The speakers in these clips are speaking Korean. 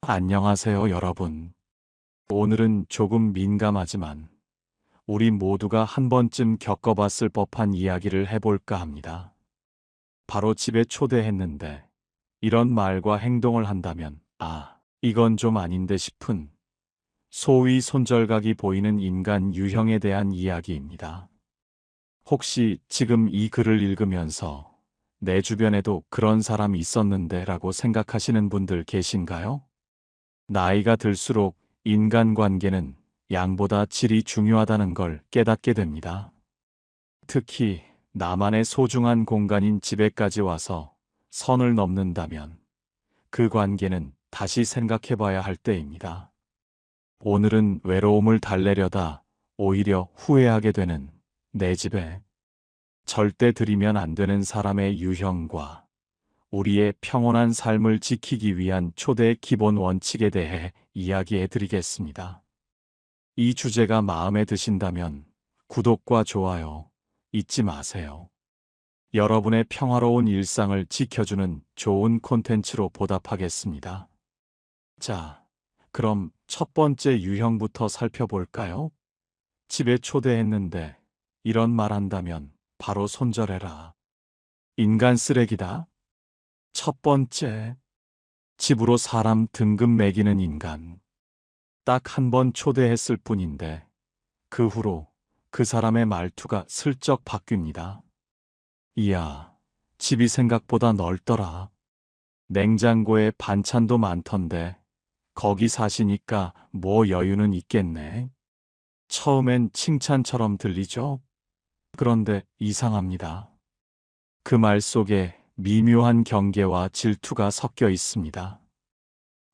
안녕하세요, 여러분. 오늘은 조금 민감하지만 우리 모두가 한 번쯤 겪어봤을 법한 이야기를 해볼까 합니다. 바로 집에 초대했는데 이런 말과 행동을 한다면 이건 좀 아닌데 싶은 소위 손절각이 보이는 인간 유형에 대한 이야기입니다. 혹시 지금 이 글을 읽으면서 내 주변에도 그런 사람이 있었는데 라고 생각하시는 분들 계신가요? 나이가 들수록 인간관계는 양보다 질이 중요하다는 걸 깨닫게 됩니다. 특히 나만의 소중한 공간인 집에까지 와서 선을 넘는다면 그 관계는 다시 생각해 봐야 할 때입니다. 오늘은 외로움을 달래려다 오히려 후회하게 되는 내 집에 절대 들이면 안 되는 사람의 유형과 우리의 평온한 삶을 지키기 위한 초대의 기본 원칙에 대해 이야기해 드리겠습니다. 이 주제가 마음에 드신다면 구독과 좋아요 잊지 마세요. 여러분의 평화로운 일상을 지켜주는 좋은 콘텐츠로 보답하겠습니다. 자, 그럼 첫 번째 유형부터 살펴볼까요? 집에 초대했는데 이런 말 한다면 바로 손절해라. 인간 쓰레기다. 첫 번째, 집으로 사람 등급 매기는 인간. 딱 한 번 초대했을 뿐인데 그 후로 그 사람의 말투가 슬쩍 바뀝니다. 이야, 집이 생각보다 넓더라. 냉장고에 반찬도 많던데 거기 사시니까 뭐 여유는 있겠네. 처음엔 칭찬처럼 들리죠? 그런데 이상합니다. 그 말 속에 미묘한 경계와 질투가 섞여 있습니다.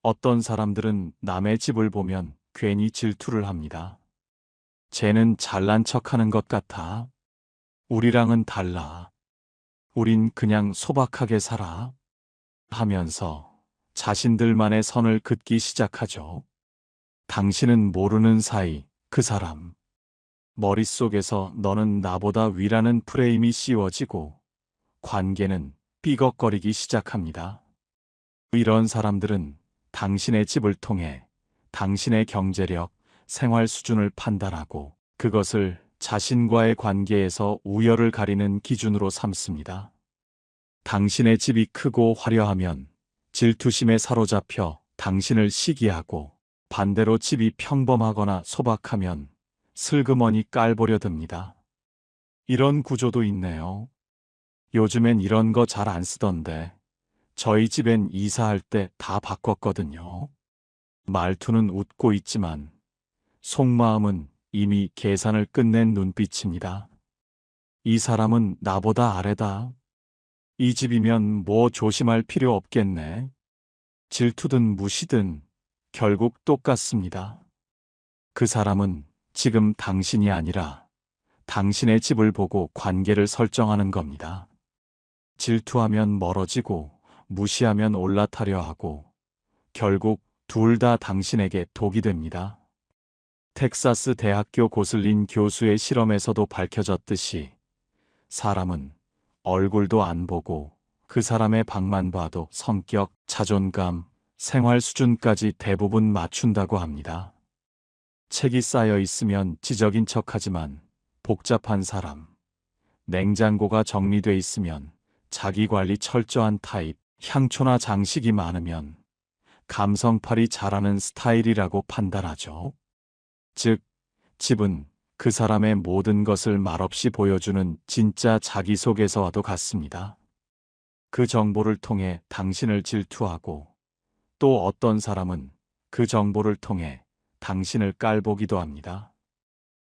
어떤 사람들은 남의 집을 보면 괜히 질투를 합니다. 쟤는 잘난 척하는 것 같아. 우리랑은 달라. 우린 그냥 소박하게 살아. 하면서 자신들만의 선을 긋기 시작하죠. 당신은 모르는 사이 그 사람 머릿속에서 너는 나보다 위라는 프레임이 씌워지고 관계는 삐걱거리기 시작합니다. 이런 사람들은 당신의 집을 통해 당신의 경제력, 생활 수준을 판단하고 그것을 자신과의 관계에서 우열을 가리는 기준으로 삼습니다. 당신의 집이 크고 화려하면 질투심에 사로잡혀 당신을 시기하고 반대로 집이 평범하거나 소박하면 슬그머니 깔보려 듭니다. 이런 구조도 있네요. 요즘엔 이런 거 잘 안 쓰던데 저희 집엔 이사할 때 다 바꿨거든요. 말투는 웃고 있지만 속마음은 이미 계산을 끝낸 눈빛입니다. 이 사람은 나보다 아래다. 이 집이면 뭐 조심할 필요 없겠네. 질투든 무시든 결국 똑같습니다. 그 사람은 지금 당신이 아니라 당신의 집을 보고 관계를 설정하는 겁니다. 질투하면 멀어지고 무시하면 올라타려 하고 결국 둘 다 당신에게 독이 됩니다. 텍사스 대학교 고슬린 교수의 실험에서도 밝혀졌듯이 사람은 얼굴도 안 보고 그 사람의 방만 봐도 성격, 자존감, 생활 수준까지 대부분 맞춘다고 합니다. 책이 쌓여 있으면 지적인 척하지만 복잡한 사람, 냉장고가 정리돼 있으면 자기 관리 철저한 타입, 향초나 장식이 많으면 감성팔이 잘하는 스타일이라고 판단하죠. 즉, 집은 그 사람의 모든 것을 말없이 보여주는 진짜 자기소개서와도 같습니다. 그 정보를 통해 당신을 질투하고 또 어떤 사람은 그 정보를 통해 당신을 깔보기도 합니다.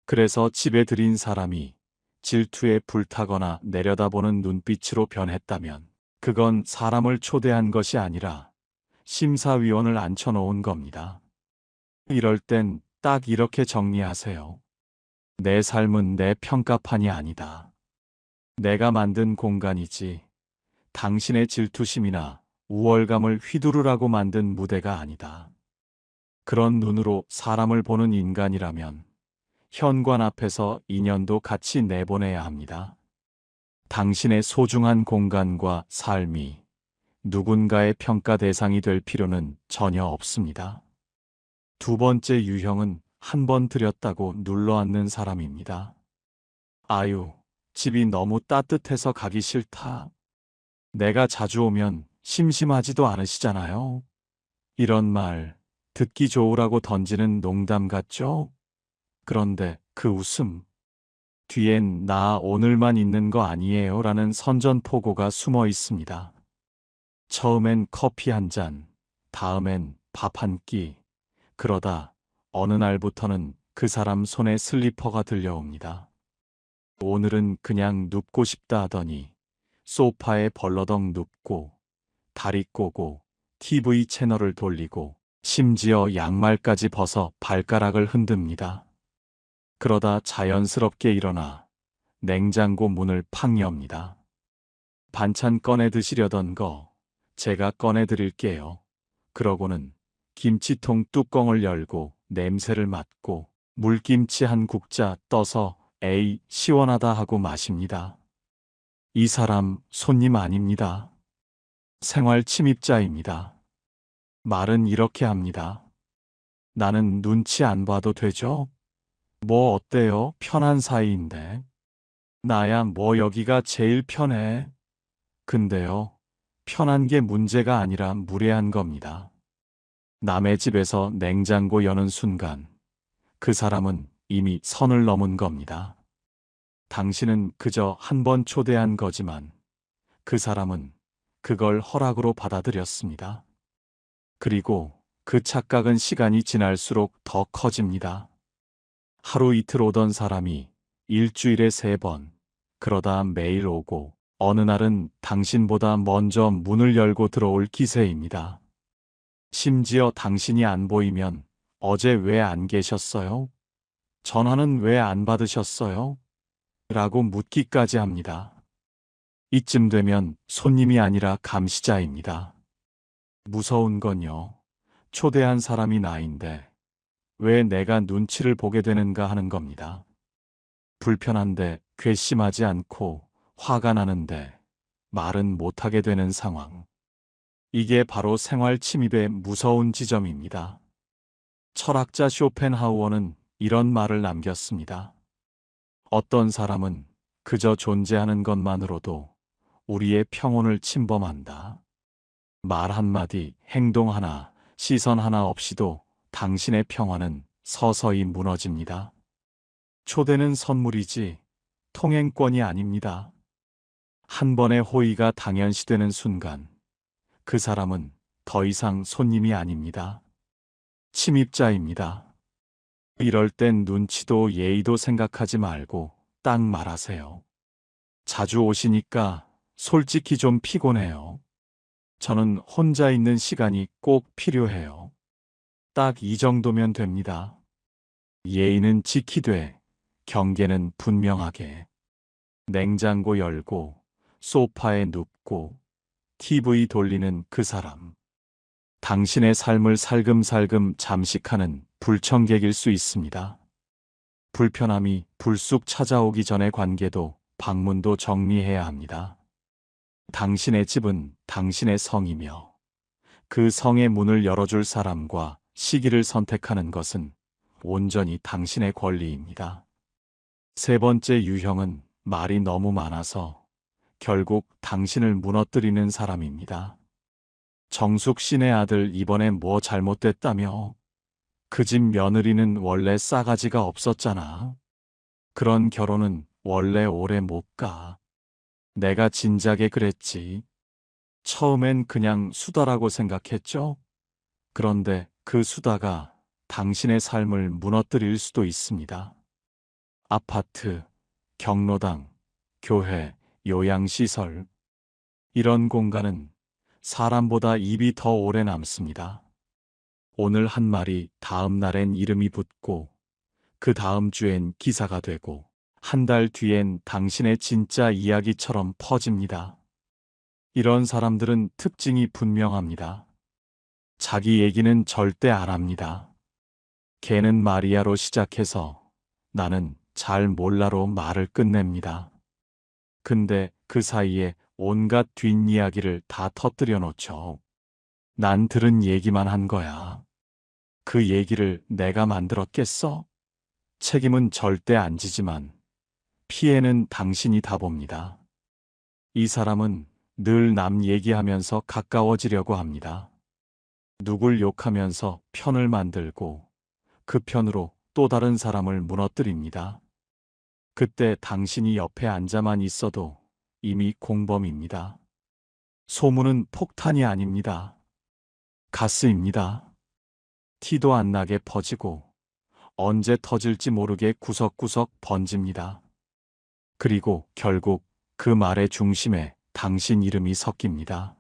그래서 집에 들인 사람이 질투에 불타거나 내려다보는 눈빛으로 변했다면 그건 사람을 초대한 것이 아니라 심사위원을 앉혀놓은 겁니다. 이럴 땐 딱 이렇게 정리하세요. 내 삶은 내 평가판이 아니다. 내가 만든 공간이지 당신의 질투심이나 우월감을 휘두르라고 만든 무대가 아니다. 그런 눈으로 사람을 보는 인간이라면 현관 앞에서 인연도 같이 내보내야 합니다. 당신의 소중한 공간과 삶이 누군가의 평가 대상이 될 필요는 전혀 없습니다. 두 번째 유형은 한 번 들였다고 눌러앉는 사람입니다. 아유, 집이 너무 따뜻해서 가기 싫다. 내가 자주 오면 심심하지도 않으시잖아요. 이런 말 듣기 좋으라고 던지는 농담 같죠? 그런데 그 웃음 뒤엔 나 오늘만 있는 거 아니에요 라는 선전포고가 숨어 있습니다. 처음엔 커피 한 잔, 다음엔 밥 한 끼, 그러다 어느 날부터는 그 사람 손에 슬리퍼가 들려옵니다. 오늘은 그냥 눕고 싶다 하더니 소파에 벌러덩 눕고 다리 꼬고 TV 채널을 돌리고 심지어 양말까지 벗어 발가락을 흔듭니다. 그러다 자연스럽게 일어나 냉장고 문을 팍 엽니다. 반찬 꺼내 드시려던 거 제가 꺼내 드릴게요. 그러고는 김치통 뚜껑을 열고 냄새를 맡고 물김치 한 국자 떠서 에이 시원하다 하고 마십니다. 이 사람 손님 아닙니다. 생활 침입자입니다. 말은 이렇게 합니다. 나는 눈치 안 봐도 되죠? 뭐 어때요? 편한 사이인데. 나야 뭐 여기가 제일 편해. 근데요, 편한 게 문제가 아니라 무례한 겁니다. 남의 집에서 냉장고 여는 순간 그 사람은 이미 선을 넘은 겁니다. 당신은 그저 한 번 초대한 거지만 그 사람은 그걸 허락으로 받아들였습니다. 그리고 그 착각은 시간이 지날수록 더 커집니다. 하루 이틀 오던 사람이 일주일에 3번, 그러다 매일 오고 어느 날은 당신보다 먼저 문을 열고 들어올 기세입니다. 심지어 당신이 안 보이면 어제 왜 안 계셨어요? 전화는 왜 안 받으셨어요? 라고 묻기까지 합니다. 이쯤 되면 손님이 아니라 감시자입니다. 무서운 건요, 초대한 사람이 나인데 왜 내가 눈치를 보게 되는가 하는 겁니다. 불편한데 괘씸하지 않고 화가 나는데 말은 못하게 되는 상황. 이게 바로 생활 침입의 무서운 지점입니다. 철학자 쇼펜하우어는 이런 말을 남겼습니다. 어떤 사람은 그저 존재하는 것만으로도 우리의 평온을 침범한다. 말 한마디, 행동 하나, 시선 하나 없이도 당신의 평화는 서서히 무너집니다. 초대는 선물이지 통행권이 아닙니다. 한 번의 호의가 당연시되는 순간 그 사람은 더 이상 손님이 아닙니다. 침입자입니다. 이럴 땐 눈치도 예의도 생각하지 말고 딱 말하세요. 자주 오시니까 솔직히 좀 피곤해요. 저는 혼자 있는 시간이 꼭 필요해요. 딱 이 정도면 됩니다. 예의는 지키되 경계는 분명하게. 냉장고 열고 소파에 눕고 TV 돌리는 그 사람. 당신의 삶을 살금살금 잠식하는 불청객일 수 있습니다. 불편함이 불쑥 찾아오기 전의 관계도 방문도 정리해야 합니다. 당신의 집은 당신의 성이며 그 성의 문을 열어줄 사람과 시기를 선택하는 것은 온전히 당신의 권리입니다. 세 번째 유형은 말이 너무 많아서 결국 당신을 무너뜨리는 사람입니다. 정숙 씨네 아들 이번에 뭐 잘못됐다며? 그 집 며느리는 원래 싸가지가 없었잖아. 그런 결혼은 원래 오래 못 가. 내가 진작에 그랬지. 처음엔 그냥 수다라고 생각했죠? 그런데 그 수다가 당신의 삶을 무너뜨릴 수도 있습니다. 아파트, 경로당, 교회, 요양시설. 이런 공간은 사람보다 입이 더 오래 남습니다. 오늘 한 말이 다음 날엔 이름이 붙고 그 다음 주엔 기사가 되고 한 달 뒤엔 당신의 진짜 이야기처럼 퍼집니다. 이런 사람들은 특징이 분명합니다. 자기 얘기는 절대 안 합니다. 걔는 마리아로 시작해서 나는 잘 몰라로 말을 끝냅니다. 근데 그 사이에 온갖 뒷이야기를 다 터뜨려 놓죠. 난 들은 얘기만 한 거야. 그 얘기를 내가 만들었겠어? 책임은 절대 안 지지만 피해는 당신이 다 봅니다. 이 사람은 늘 남 얘기하면서 가까워지려고 합니다. 누굴 욕하면서 편을 만들고 그 편으로 또 다른 사람을 무너뜨립니다. 그때 당신이 옆에 앉아만 있어도 이미 공범입니다. 소문은 폭탄이 아닙니다. 가스입니다. 티도 안 나게 퍼지고 언제 터질지 모르게 구석구석 번집니다. 그리고 결국 그 말의 중심에 당신 이름이 섞입니다.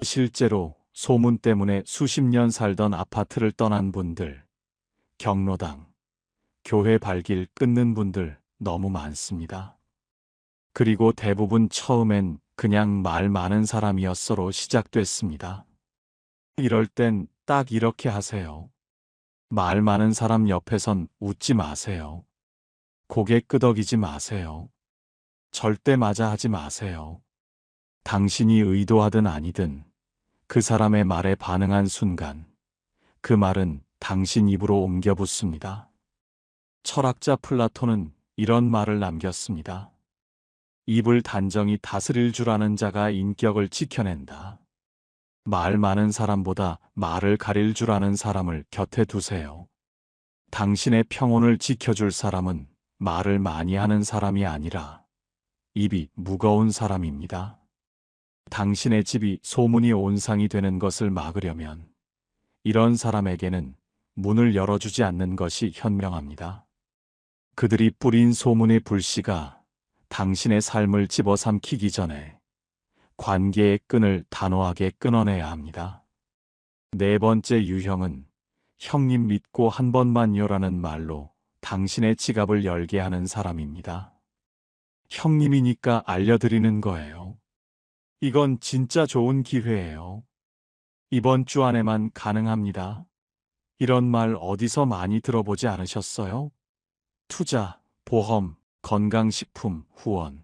실제로 소문 때문에 수십 년 살던 아파트를 떠난 분들, 경로당, 교회 발길 끊는 분들 너무 많습니다. 그리고 대부분 처음엔 그냥 말 많은 사람이었어로 시작됐습니다. 이럴 땐 딱 이렇게 하세요. 말 많은 사람 옆에선 웃지 마세요. 고개 끄덕이지 마세요. 절대 맞아 하지 마세요. 당신이 의도하든 아니든 그 사람의 말에 반응한 순간 그 말은 당신 입으로 옮겨 붙습니다. 철학자 플라톤은 이런 말을 남겼습니다. 입을 단정히 다스릴 줄 아는 자가 인격을 지켜낸다. 말 많은 사람보다 말을 가릴 줄 아는 사람을 곁에 두세요. 당신의 평온을 지켜줄 사람은 말을 많이 하는 사람이 아니라 입이 무거운 사람입니다. 당신의 집이 소문이 온상이 되는 것을 막으려면 이런 사람에게는 문을 열어주지 않는 것이 현명합니다. 그들이 뿌린 소문의 불씨가 당신의 삶을 집어삼키기 전에 관계의 끈을 단호하게 끊어내야 합니다. 네 번째 유형은 형님 믿고 한 번만요라는 말로 당신의 지갑을 열게 하는 사람입니다. 형님이니까 알려드리는 거예요. 이건 진짜 좋은 기회예요. 이번 주 안에만 가능합니다. 이런 말 어디서 많이 들어보지 않으셨어요? 투자, 보험, 건강식품, 후원,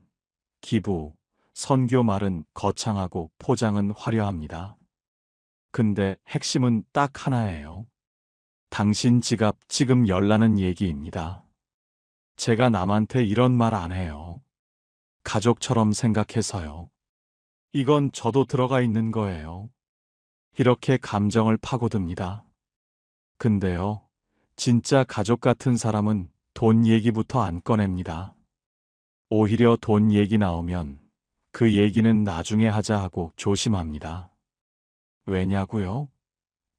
기부, 선교 말은 거창하고 포장은 화려합니다. 근데 핵심은 딱 하나예요. 당신 지갑 지금 열라는 얘기입니다. 제가 남한테 이런 말 안 해요. 가족처럼 생각해서요. 이건 저도 들어가 있는 거예요. 이렇게 감정을 파고듭니다. 근데요, 진짜 가족 같은 사람은 돈 얘기부터 안 꺼냅니다. 오히려 돈 얘기 나오면 그 얘기는 나중에 하자 하고 조심합니다. 왜냐고요?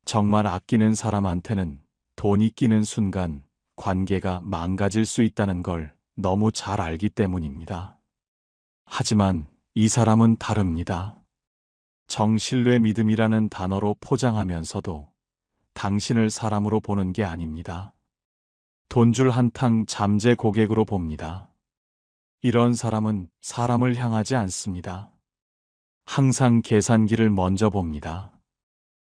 정말 아끼는 사람한테는 돈이 끼는 순간 관계가 망가질 수 있다는 걸 너무 잘 알기 때문입니다. 하지만 이 사람은 다릅니다. 정신뢰 믿음이라는 단어로 포장하면서도 당신을 사람으로 보는 게 아닙니다. 돈줄 한탕 잠재 고객으로 봅니다. 이런 사람은 사람을 향하지 않습니다. 항상 계산기를 먼저 봅니다.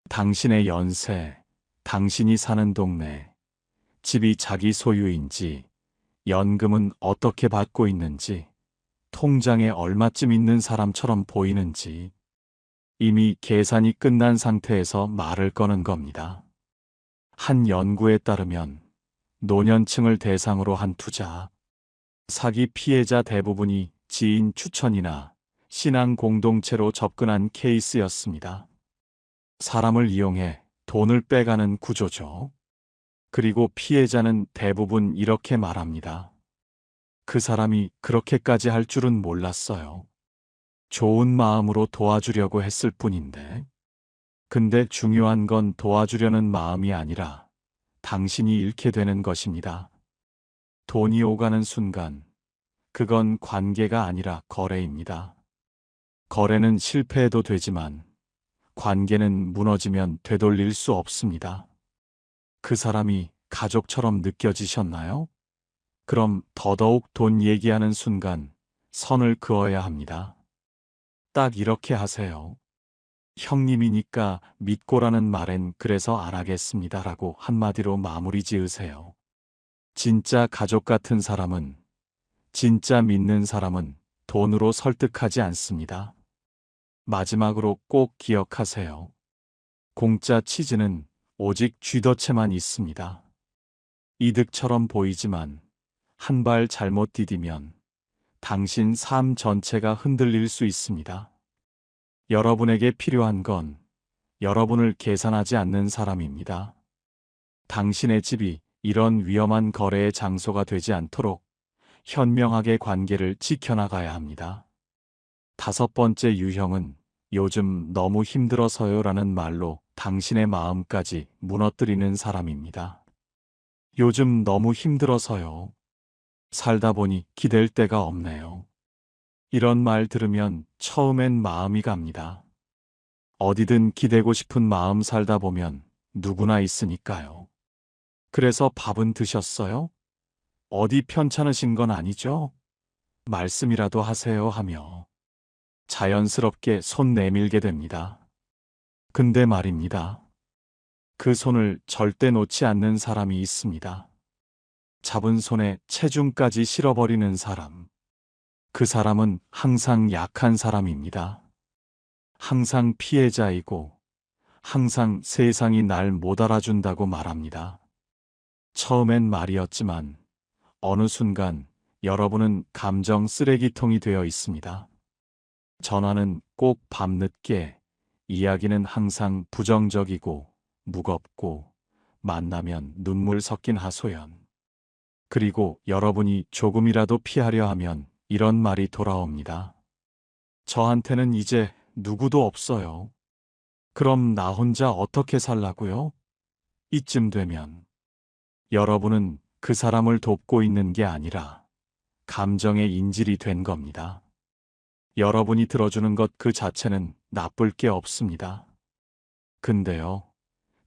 당신의 연세, 당신이 사는 동네, 집이 자기 소유인지, 연금은 어떻게 받고 있는지, 통장에 얼마쯤 있는 사람처럼 보이는지, 이미 계산이 끝난 상태에서 말을 꺼는 겁니다. 한 연구에 따르면 노년층을 대상으로 한 투자, 사기 피해자 대부분이 지인 추천이나 신앙 공동체로 접근한 케이스였습니다. 사람을 이용해 돈을 빼가는 구조죠. 그리고 피해자는 대부분 이렇게 말합니다. 그 사람이 그렇게까지 할 줄은 몰랐어요. 좋은 마음으로 도와주려고 했을 뿐인데. 근데 중요한 건 도와주려는 마음이 아니라 당신이 잃게 되는 것입니다. 돈이 오가는 순간, 그건 관계가 아니라 거래입니다. 거래는 실패해도 되지만, 관계는 무너지면 되돌릴 수 없습니다. 그 사람이 가족처럼 느껴지셨나요? 그럼 더더욱 돈 얘기하는 순간, 선을 그어야 합니다. 딱 이렇게 하세요. 형님이니까 믿고라는 말엔 그래서 안 하겠습니다라고 한마디로 마무리 지으세요. 진짜 가족 같은 사람은, 진짜 믿는 사람은 돈으로 설득하지 않습니다. 마지막으로 꼭 기억하세요. 공짜 치즈는 오직 쥐덫에만 있습니다. 이득처럼 보이지만 한 발 잘못 디디면 당신 삶 전체가 흔들릴 수 있습니다. 여러분에게 필요한 건 여러분을 계산하지 않는 사람입니다. 당신의 집이 이런 위험한 거래의 장소가 되지 않도록 현명하게 관계를 지켜나가야 합니다. 5번째 유형은 요즘 너무 힘들어서요라는 말로 당신의 마음까지 무너뜨리는 사람입니다. 요즘 너무 힘들어서요. 살다 보니 기댈 데가 없네요. 이런 말 들으면 처음엔 마음이 갑니다. 어디든 기대고 싶은 마음 살다 보면 누구나 있으니까요. 그래서 밥은 드셨어요? 어디 편찮으신 건 아니죠? 말씀이라도 하세요 하며 자연스럽게 손 내밀게 됩니다. 근데 말입니다. 그 손을 절대 놓지 않는 사람이 있습니다. 잡은 손에 체중까지 실어버리는 사람. 그 사람은 항상 약한 사람입니다. 항상 피해자이고 항상 세상이 날 못 알아준다고 말합니다. 처음엔 말이었지만 어느 순간 여러분은 감정 쓰레기통이 되어 있습니다. 전화는 꼭 밤늦게, 이야기는 항상 부정적이고 무겁고 만나면 눈물 섞인 하소연. 그리고 여러분이 조금이라도 피하려 하면 이런 말이 돌아옵니다. 저한테는 이제 누구도 없어요. 그럼 나 혼자 어떻게 살라고요? 이쯤 되면 여러분은 그 사람을 돕고 있는 게 아니라 감정의 인질이 된 겁니다. 여러분이 들어주는 것 그 자체는 나쁠 게 없습니다. 근데요,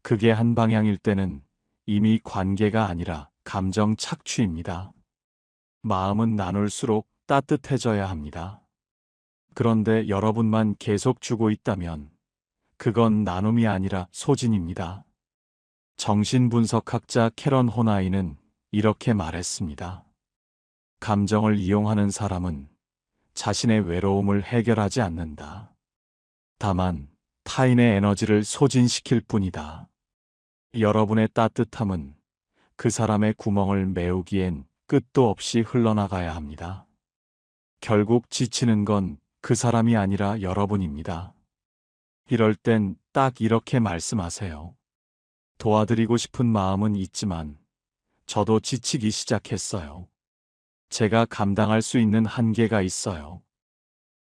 그게 한 방향일 때는 이미 관계가 아니라 감정 착취입니다. 마음은 나눌수록 따뜻해져야 합니다. 그런데 여러분만 계속 주고 있다면 그건 나눔이 아니라 소진입니다. 정신분석학자 캐런 호나이는 이렇게 말했습니다. 감정을 이용하는 사람은 자신의 외로움을 해결하지 않는다. 다만 타인의 에너지를 소진시킬 뿐이다. 여러분의 따뜻함은 그 사람의 구멍을 메우기엔 끝도 없이 흘러나가야 합니다. 결국 지치는 건 그 사람이 아니라 여러분입니다. 이럴 땐 딱 이렇게 말씀하세요. 도와드리고 싶은 마음은 있지만 저도 지치기 시작했어요. 제가 감당할 수 있는 한계가 있어요.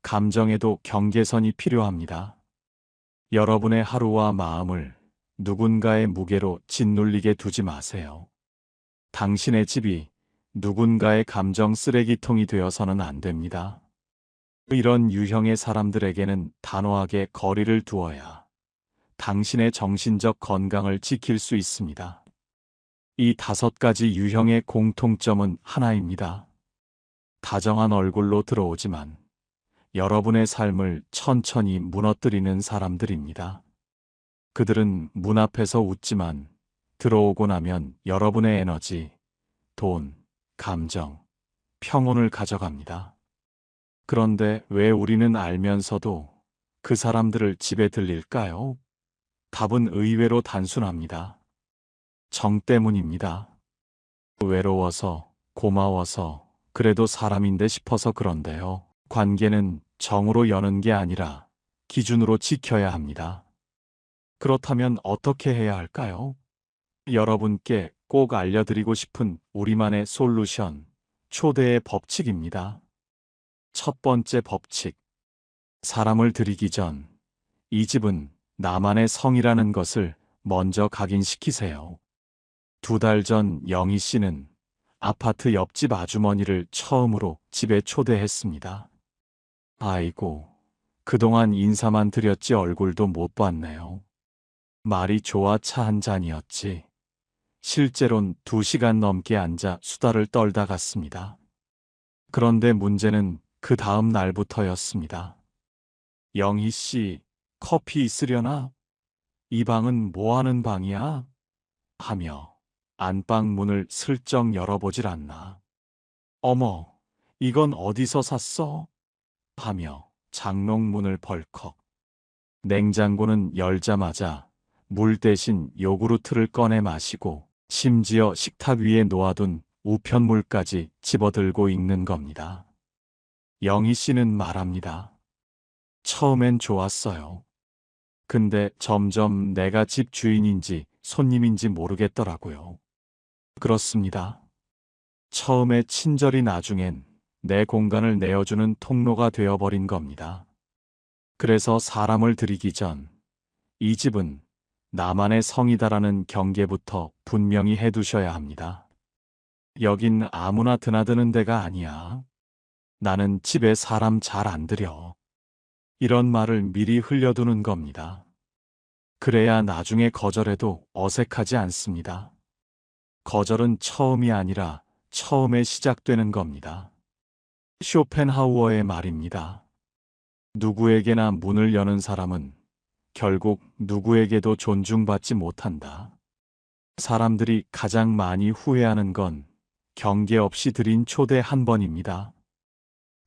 감정에도 경계선이 필요합니다. 여러분의 하루와 마음을 누군가의 무게로 짓눌리게 두지 마세요. 당신의 집이 누군가의 감정 쓰레기통이 되어서는 안 됩니다. 이런 유형의 사람들에게는 단호하게 거리를 두어야 당신의 정신적 건강을 지킬 수 있습니다. 이 5가지 유형의 공통점은 하나입니다. 다정한 얼굴로 들어오지만 여러분의 삶을 천천히 무너뜨리는 사람들입니다. 그들은 문 앞에서 웃지만 들어오고 나면 여러분의 에너지, 돈, 감정, 평온을 가져갑니다. 그런데 왜 우리는 알면서도 그 사람들을 집에 들릴까요? 답은 의외로 단순합니다. 정 때문입니다. 외로워서, 고마워서, 그래도 사람인데 싶어서 그런데요. 관계는 정으로 여는 게 아니라 기준으로 지켜야 합니다. 그렇다면 어떻게 해야 할까요? 여러분께 꼭 알려드리고 싶은 우리만의 솔루션, 초대의 법칙입니다. 첫 번째 법칙. 사람을 들이기 전, 이 집은 나만의 성이라는 것을 먼저 각인시키세요. 2달 전 영희 씨는 아파트 옆집 아주머니를 처음으로 집에 초대했습니다. 아이고, 그동안 인사만 드렸지 얼굴도 못 봤네요. 말이 좋아 차 한 잔이었지. 실제론 2시간 넘게 앉아 수다를 떨다 갔습니다. 그런데 문제는 그 다음 날부터였습니다. 영희 씨, 커피 있으려나? 이 방은 뭐 하는 방이야? 하며 안방 문을 슬쩍 열어보질 않나. 어머, 이건 어디서 샀어? 하며 장롱문을 벌컥. 냉장고는 열자마자 물 대신 요구르트를 꺼내 마시고 심지어 식탁 위에 놓아둔 우편물까지 집어들고 읽는 겁니다. 영희 씨는 말합니다. 처음엔 좋았어요. 근데 점점 내가 집 주인인지 손님인지 모르겠더라고요. 그렇습니다. 처음에 친절이 나중엔 내 공간을 내어주는 통로가 되어버린 겁니다. 그래서 사람을 들이기 전 이 집은 나만의 성이다라는 경계부터 분명히 해두셔야 합니다. 여긴 아무나 드나드는 데가 아니야. 나는 집에 사람 잘 안 들여. 이런 말을 미리 흘려두는 겁니다. 그래야 나중에 거절해도 어색하지 않습니다. 거절은 처음이 아니라 처음에 시작되는 겁니다. 쇼펜하우어의 말입니다. 누구에게나 문을 여는 사람은 결국 누구에게도 존중받지 못한다. 사람들이 가장 많이 후회하는 건 경계 없이 드린 초대 한 번입니다.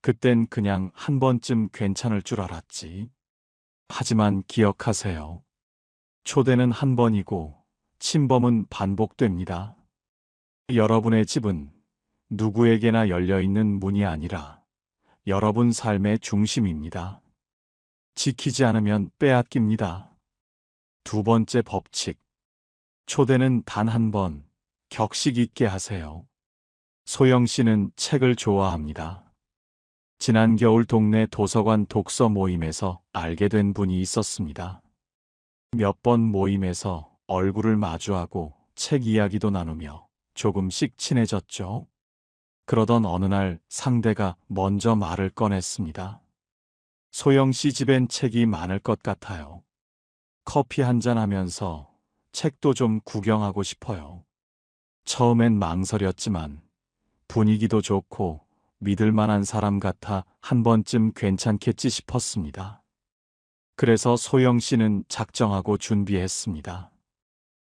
그땐 그냥 한 번쯤 괜찮을 줄 알았지. 하지만 기억하세요. 초대는 한 번이고 침범은 반복됩니다. 여러분의 집은 누구에게나 열려있는 문이 아니라 여러분 삶의 중심입니다. 지키지 않으면 빼앗깁니다. 두 번째 법칙. 초대는 단 한 번, 격식 있게 하세요. 소영 씨는 책을 좋아합니다. 지난 겨울 동네 도서관 독서 모임에서 알게 된 분이 있었습니다. 몇 번 모임에서 얼굴을 마주하고 책 이야기도 나누며 조금씩 친해졌죠. 그러던 어느 날 상대가 먼저 말을 꺼냈습니다. 소영 씨 집엔 책이 많을 것 같아요. 커피 한잔 하면서 책도 좀 구경하고 싶어요. 처음엔 망설였지만 분위기도 좋고 믿을 만한 사람 같아 한 번쯤 괜찮겠지 싶었습니다. 그래서 소영 씨는 작정하고 준비했습니다.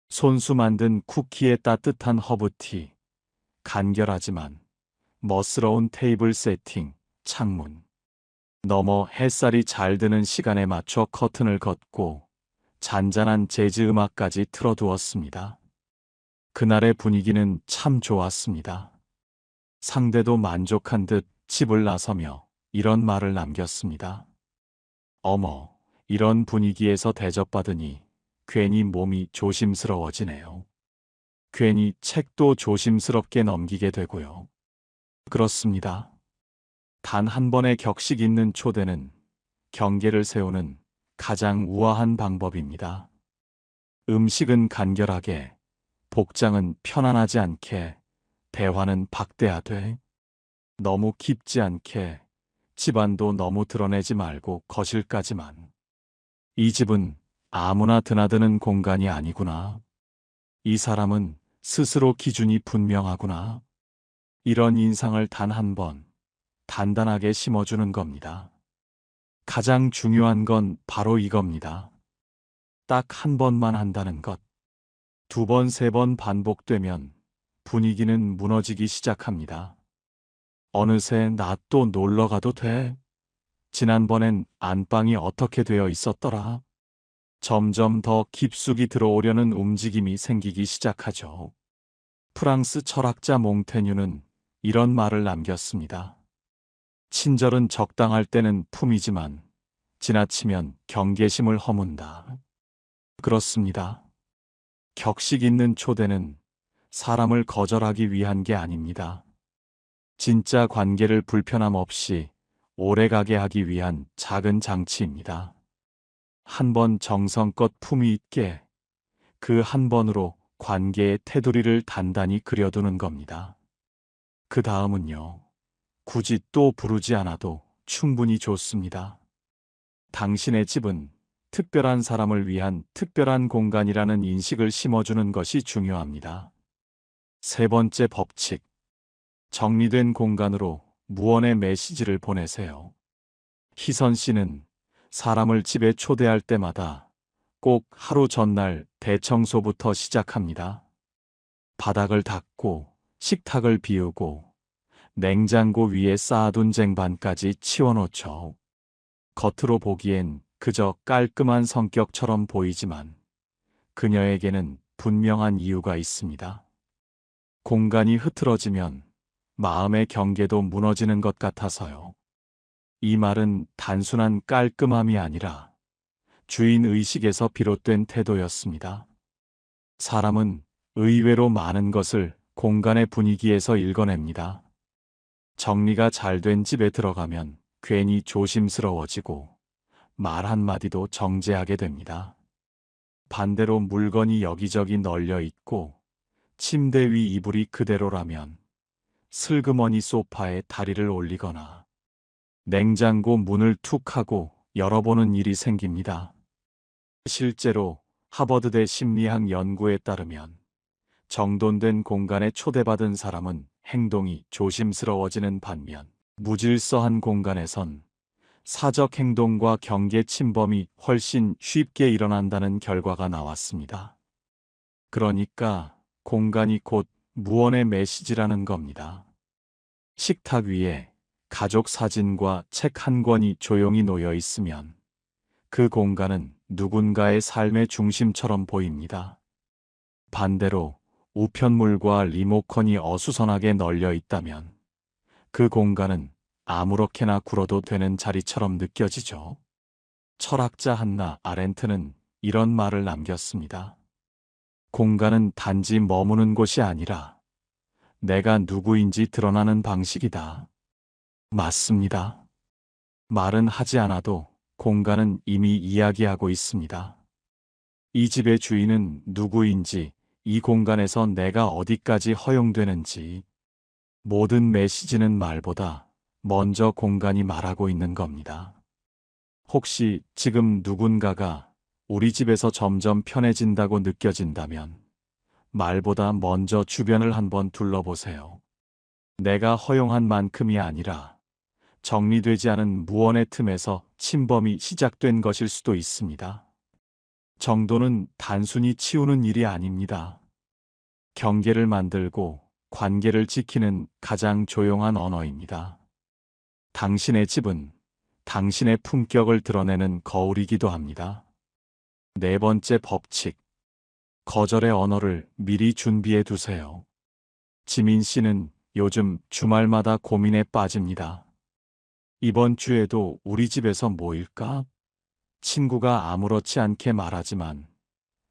손수 만든 쿠키에 따뜻한 허브티, 간결하지만 멋스러운 테이블 세팅, 창문. 너머 햇살이 잘 드는 시간에 맞춰 커튼을 걷고 잔잔한 재즈 음악까지 틀어두었습니다. 그날의 분위기는 참 좋았습니다. 상대도 만족한 듯 집을 나서며 이런 말을 남겼습니다. 어머, 이런 분위기에서 대접받으니 괜히 몸이 조심스러워지네요. 괜히 책도 조심스럽게 넘기게 되고요. 그렇습니다. 단 한 번의 격식 있는 초대는 경계를 세우는 가장 우아한 방법입니다. 음식은 간결하게, 복장은 편안하지 않게, 대화는 박대하되, 너무 깊지 않게, 집안도 너무 드러내지 말고 거실까지만. 이 집은 아무나 드나드는 공간이 아니구나. 이 사람은 스스로 기준이 분명하구나. 이런 인상을 단 한 번, 단단하게 심어주는 겁니다. 가장 중요한 건 바로 이겁니다. 딱 한 번만 한다는 것. 두 번, 세 번 반복되면 분위기는 무너지기 시작합니다. 어느새 나 또 놀러 가도 돼? 지난번엔 안방이 어떻게 되어 있었더라? 점점 더 깊숙이 들어오려는 움직임이 생기기 시작하죠. 프랑스 철학자 몽테뉴는 이런 말을 남겼습니다. 친절은 적당할 때는 품이지만 지나치면 경계심을 허문다. 그렇습니다. 격식 있는 초대는 사람을 거절하기 위한 게 아닙니다. 진짜 관계를 불편함 없이 오래가게 하기 위한 작은 장치입니다. 한 번 정성껏 품위 있게 그 한 번으로 관계의 테두리를 단단히 그려두는 겁니다. 그 다음은요. 굳이 또 부르지 않아도 충분히 좋습니다. 당신의 집은 특별한 사람을 위한 특별한 공간이라는 인식을 심어주는 것이 중요합니다. 세 번째 법칙. 정리된 공간으로 무언의 메시지를 보내세요. 희선 씨는 사람을 집에 초대할 때마다 꼭 하루 전날 대청소부터 시작합니다. 바닥을 닦고 식탁을 비우고 냉장고 위에 쌓아둔 쟁반까지 치워놓죠. 겉으로 보기엔 그저 깔끔한 성격처럼 보이지만 그녀에게는 분명한 이유가 있습니다. 공간이 흐트러지면 마음의 경계도 무너지는 것 같아서요. 이 말은 단순한 깔끔함이 아니라 주인 의식에서 비롯된 태도였습니다. 사람은 의외로 많은 것을 공간의 분위기에서 읽어냅니다. 정리가 잘 된 집에 들어가면 괜히 조심스러워지고 말 한마디도 정제하게 됩니다. 반대로 물건이 여기저기 널려 있고 침대 위 이불이 그대로라면 슬그머니 소파에 다리를 올리거나 냉장고 문을 툭 하고 열어보는 일이 생깁니다. 실제로 하버드대 심리학 연구에 따르면 정돈된 공간에 초대받은 사람은 행동이 조심스러워지는 반면 무질서한 공간에선 사적 행동과 경계 침범이 훨씬 쉽게 일어난다는 결과가 나왔습니다. 그러니까 공간이 곧 무언의 메시지라는 겁니다. 식탁 위에 가족 사진과 책 한 권이 조용히 놓여 있으면 그 공간은 누군가의 삶의 중심처럼 보입니다. 반대로 우편물과 리모컨이 어수선하게 널려 있다면 그 공간은 아무렇게나 굴어도 되는 자리처럼 느껴지죠. 철학자 한나 아렌트는 이런 말을 남겼습니다. 공간은 단지 머무는 곳이 아니라 내가 누구인지 드러나는 방식이다. 맞습니다. 말은 하지 않아도 공간은 이미 이야기하고 있습니다. 이 집의 주인은 누구인지, 이 공간에서 내가 어디까지 허용되는지, 모든 메시지는 말보다 먼저 공간이 말하고 있는 겁니다. 혹시 지금 누군가가 우리 집에서 점점 편해진다고 느껴진다면 말보다 먼저 주변을 한번 둘러보세요. 내가 허용한 만큼이 아니라 정리되지 않은 무언의 틈에서 침범이 시작된 것일 수도 있습니다. 정도는 단순히 치우는 일이 아닙니다. 경계를 만들고 관계를 지키는 가장 조용한 언어입니다. 당신의 집은 당신의 품격을 드러내는 거울이기도 합니다. 네 번째 법칙. 거절의 언어를 미리 준비해 두세요. 지민 씨는 요즘 주말마다 고민에 빠집니다. 이번 주에도 우리 집에서 모일까? 친구가 아무렇지 않게 말하지만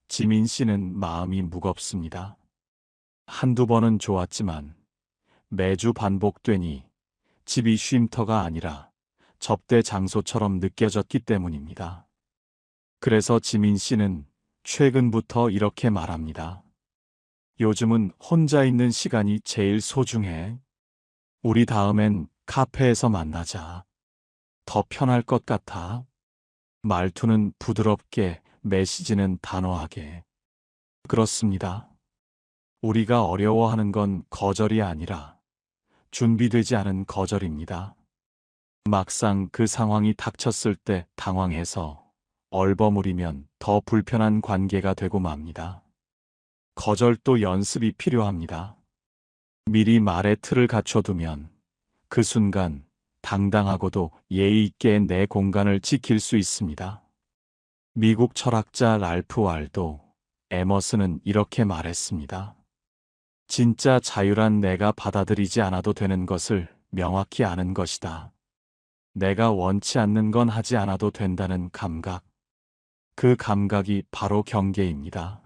지민 씨는 마음이 무겁습니다. 한두 번은 좋았지만 매주 반복되니 집이 쉼터가 아니라 접대 장소처럼 느껴졌기 때문입니다. 그래서 지민 씨는 최근부터 이렇게 말합니다. 요즘은 혼자 있는 시간이 제일 소중해. 우리 다음엔 카페에서 만나자. 더 편할 것 같아. 말투는 부드럽게, 메시지는 단호하게. 그렇습니다. 우리가 어려워하는 건 거절이 아니라 준비되지 않은 거절입니다. 막상 그 상황이 닥쳤을 때 당황해서 얼버무리면 더 불편한 관계가 되고 맙니다. 거절도 연습이 필요합니다. 미리 말의 틀을 갖춰두면 그 순간 당당하고도 예의 있게 내 공간을 지킬 수 있습니다. 미국 철학자 랄프 waldo 에머슨은 이렇게 말했습니다. 진짜 자유란 내가 받아들이지 않아도 되는 것을 명확히 아는 것이다. 내가 원치 않는 건 하지 않아도 된다는 감각. 그 감각이 바로 경계입니다.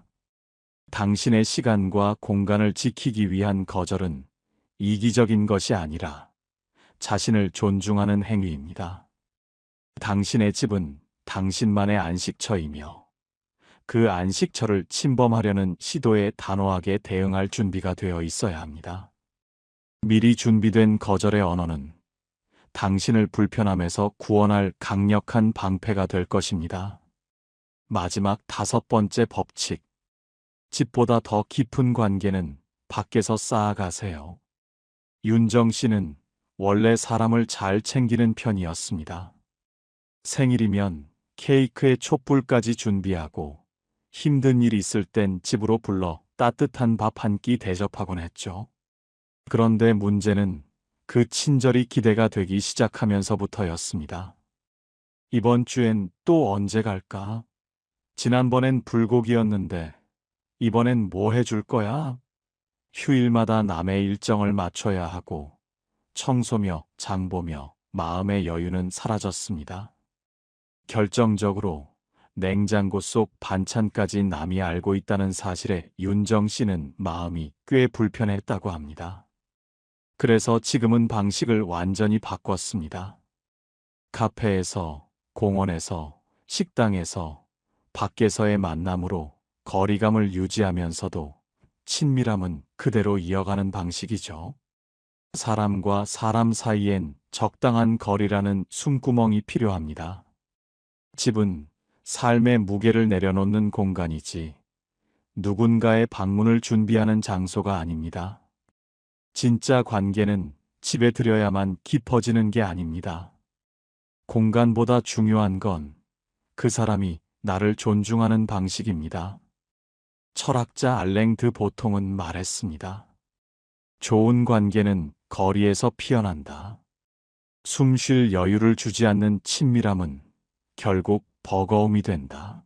당신의 시간과 공간을 지키기 위한 거절은 이기적인 것이 아니라 자신을 존중하는 행위입니다. 당신의 집은 당신만의 안식처이며 그 안식처를 침범하려는 시도에 단호하게 대응할 준비가 되어 있어야 합니다. 미리 준비된 거절의 언어는 당신을 불편함에서 구원할 강력한 방패가 될 것입니다. 마지막 다섯 번째 법칙. 집보다 더 깊은 관계는 밖에서 쌓아가세요. 윤정 씨는 원래 사람을 잘 챙기는 편이었습니다. 생일이면 케이크에 촛불까지 준비하고 힘든 일 있을 땐 집으로 불러 따뜻한 밥 한 끼 대접하곤 했죠. 그런데 문제는 그 친절이 기대가 되기 시작하면서부터였습니다. 이번 주엔 또 언제 갈까? 지난번엔 불고기였는데 이번엔 뭐 해줄 거야? 휴일마다 남의 일정을 맞춰야 하고 청소며 장보며 마음의 여유는 사라졌습니다. 결정적으로 냉장고 속 반찬까지 남이 알고 있다는 사실에 윤정 씨는 마음이 꽤 불편했다고 합니다. 그래서 지금은 방식을 완전히 바꿨습니다. 카페에서, 공원에서, 식당에서, 밖에서의 만남으로 거리감을 유지하면서도 친밀함은 그대로 이어가는 방식이죠. 사람과 사람 사이엔 적당한 거리라는 숨구멍이 필요합니다. 집은 삶의 무게를 내려놓는 공간이지 누군가의 방문을 준비하는 장소가 아닙니다. 진짜 관계는 집에 들여야만 깊어지는 게 아닙니다. 공간보다 중요한 건 그 사람이 나를 존중하는 방식입니다. 철학자 알랭 드 보통은 말했습니다. 좋은 관계는 거리에서 피어난다. 숨 쉴 여유를 주지 않는 친밀함은 결국 버거움이 된다.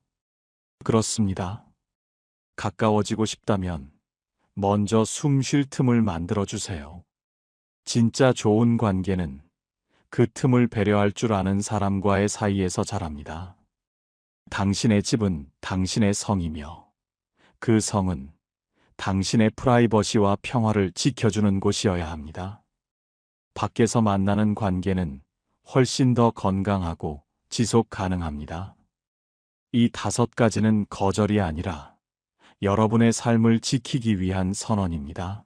그렇습니다. 가까워지고 싶다면 먼저 숨 쉴 틈을 만들어주세요. 진짜 좋은 관계는 그 틈을 배려할 줄 아는 사람과의 사이에서 자랍니다. 당신의 집은 당신의 성이며 그 성은 당신의 프라이버시와 평화를 지켜주는 곳이어야 합니다. 밖에서 만나는 관계는 훨씬 더 건강하고 지속 가능합니다. 이 5가지는 거절이 아니라 여러분의 삶을 지키기 위한 선언입니다.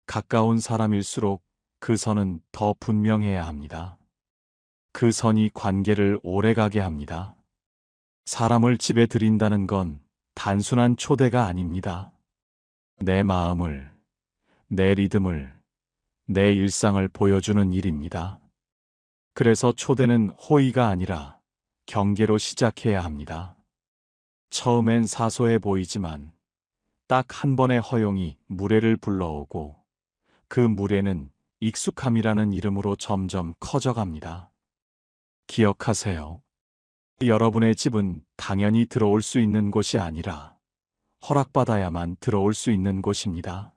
가까운 사람일수록 그 선은 더 분명해야 합니다. 그 선이 관계를 오래가게 합니다. 사람을 집에 들인다는 건 단순한 초대가 아닙니다. 내 마음을, 내 리듬을, 내 일상을 보여주는 일입니다. 그래서 초대는 호의가 아니라 경계로 시작해야 합니다. 처음엔 사소해 보이지만 딱 한 번의 허용이 무례를 불러오고 그 무례는 익숙함이라는 이름으로 점점 커져갑니다. 기억하세요. 여러분의 집은 당연히 들어올 수 있는 곳이 아니라 허락받아야만 들어올 수 있는 곳입니다.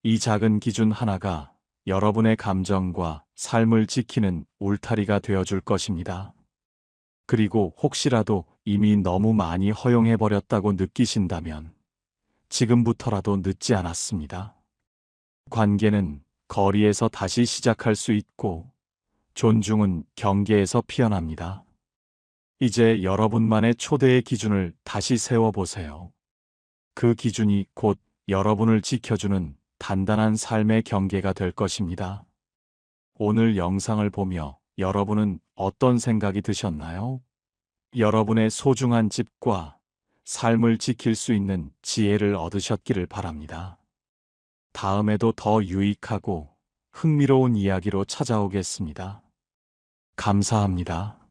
이 작은 기준 하나가 여러분의 감정과 삶을 지키는 울타리가 되어줄 것입니다. 그리고 혹시라도 이미 너무 많이 허용해버렸다고 느끼신다면 지금부터라도 늦지 않았습니다. 관계는 거리에서 다시 시작할 수 있고 존중은 경계에서 피어납니다. 이제 여러분만의 초대의 기준을 다시 세워보세요. 그 기준이 곧 여러분을 지켜주는 단단한 삶의 경계가 될 것입니다. 오늘 영상을 보며 여러분은 어떤 생각이 드셨나요? 여러분의 소중한 집과 삶을 지킬 수 있는 지혜를 얻으셨기를 바랍니다. 다음에도 더 유익하고 흥미로운 이야기로 찾아오겠습니다. 감사합니다.